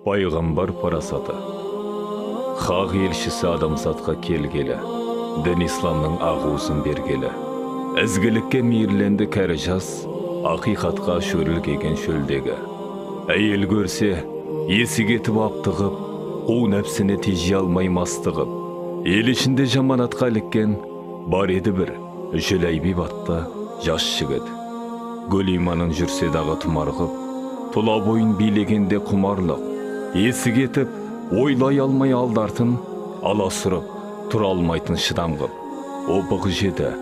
Пайғамбар парасаты. Хақ елшісі адамзатқа келгелі, дін исламның ағусын бергелі. Ізгілікке мейірленді кәрі жас, ақиқатқа шөрілгеген шөлдегі. Әйел көрсе, есі кетіп аптығып, қу нәпсіне тежей алмай мастығып. Ел ішінде жаманатқа іліккен, бар еді бір Жүләйбіп атты жас жігіт. Гүлиманың жүрсе дағы тұмарғып, тұла бойын билегенде құмарлық. Есі кетіп, ойлай алмай алдартын, аласұрып, тұра алмайтын шыдамғып. Опық жеді,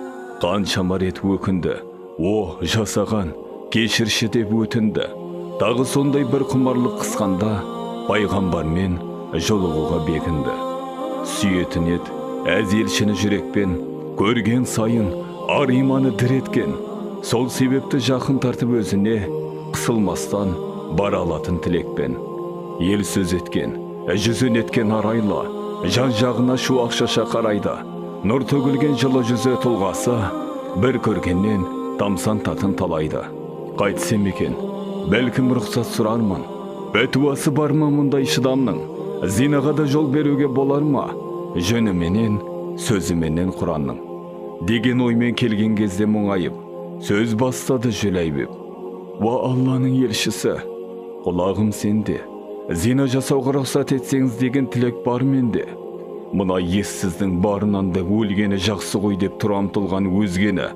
қаншама рет өкінді. О, жасаған, кешірші деп өтінді. Тағы сондай бір құмарлық қысқанда, пайғамбармен жолығуға бекінді. Сүйетін ет, әз елшіні жүрекпен, көрген сайын ар иманы дір еткен. Сол себепті жақын тартып өзіне, қысылмастан бара алатын тілекпен. Ел сөз еткен, жүзін еткен арайлы, жан жағына шуақ шаша қарайды. Нұр төгілген жылы жүзі тұлғасы, бір көргеннен тамсантатын талайды. Қайтсем екен, бәлкім рұқсат сұрармын. Бәтуасы бар ма мұндай шыдамның? Зинаға да жол беруге болар ма? Жөніменен, сөзіменен Құранның. Деген оймен келген кезде мұңайып, сөз бастады Жүләйбіп. Уа Алланың елшісі, құлағым сенде. Зина жасауға рұқсат етсеңіз деген тілек бар менде. Мына ессіздің барынан да өлгені жақсы ғой деп тұрам тұлған өзгені.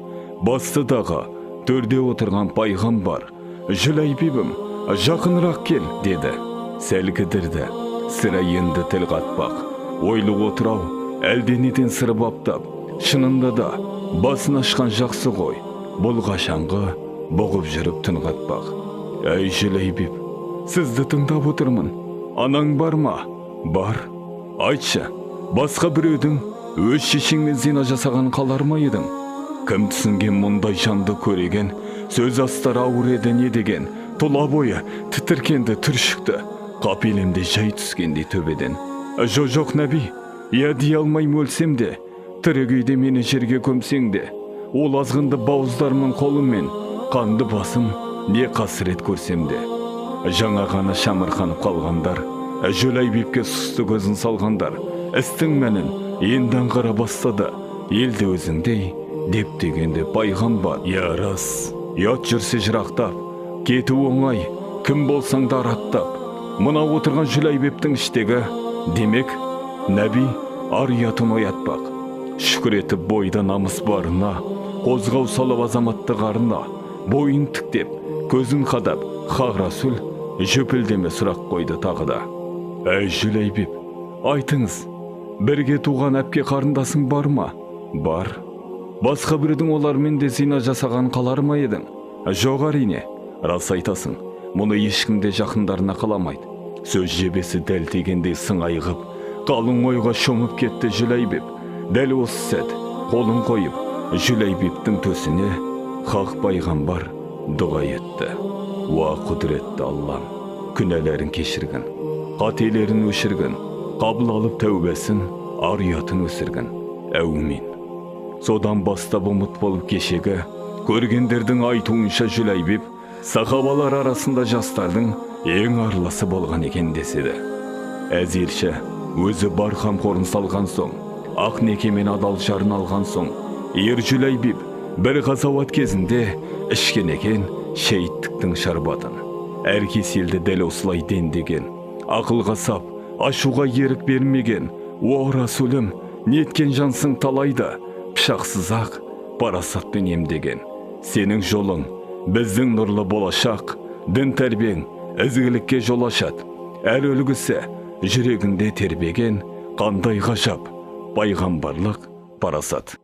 Бастыдағы төрде отырған пайғамбар. Жүләйбібім, жақынырақ кел, деді. Сәл кідірді, сірә енді тіл қатпақ. Ойлы отырау, әлденеден сыры баптап. Шынында да басын ашқан жақсы ғой. Бұл қашанғы бұғып жүріп түн қатпақ. Әй Жүләйбіп, сізді тыңдап отырмын. Анаң бар ма? Бар. Айтшы, басқа біреудің өз шешеңмен зина жасаған қалар ма едің? Кім түсінген мұндай жанды көреген, сөз астары ауыр еді не деген, тұла бойы тітіркенді түршікті, қапелімде жай түскенде төбеден. Жоқ нәби, я дей алмай өлсем де, тірі күйде мені жерге көмсең де, ол азғынды бауыздармын қолыммен, қанды басым не қасірет көрсем де. Жаңа ғана шамырқанып қалғандар, Жүләйбіпке сұсты көзін салғандар, істің мәнін енді аңғара бастады. Елді өзіңдей деп дегенде пайғамбар. Я рас, ят жүрсе жырақтап, кету оңай, кім болсаң да араттап. Мына отырған Жүләйбіптің іштегі, демек, нәби ар ұятын оятпақ. Шүкір етіп бойда намыс барына, қозғау салып азаматты қарына, бойын тіктеп, көзін қадап, хақ Расул жөпілдеме сұрақ қойды тағы да. Әй Жүләйбіп, айтыңыз, бірге туған әпке қарындасың бар ма? Бар. Басқа біреудің олармен де зина жасаған қалар ма едің? Жоқ әрине, рас айтасың, мұны ешкім де жақындарына қаламайды. Сөз жебесі дәл тегенде сыңайғып, қалың ойға шомып кетті Жүләйбіп. Дәл осы сәт, қолын қойып, Жүләйбіптің төсіне хақ пайғамбар дұға етті. Уа құдіретті Аллам, күнәлерін кешіргін, қателерін өшіргін, қабыл алып тәубәсін, ар ұятын өсіргін. Әумин. Содан бастап ұмыт болып кешегі, көргендердің айтуынша Жүләйбіп сахабалар арасында жастардың ең арласы болған екен деседі. Әзелші өзі бар қамқорын салған соң, ақ некемен адал жарын алған соң, ер Жүләйбіп бір ғазауат кезінде ішкен екен шейіттіктің шарбатын. Әр кеселді дәл осылай дендеген, ақылға сап, ашуға ерік бермеген. О Расулім, неткен жансың талайды, пышақсыз-ақ парасатпен емдеген. Сенің жолың біздің нұрлы болашақ, дін тәрбең ізгілікке жол ашады. Әр үлгісі жүрегінде тербеген, қандай ғажап пайғамбарлық парасат.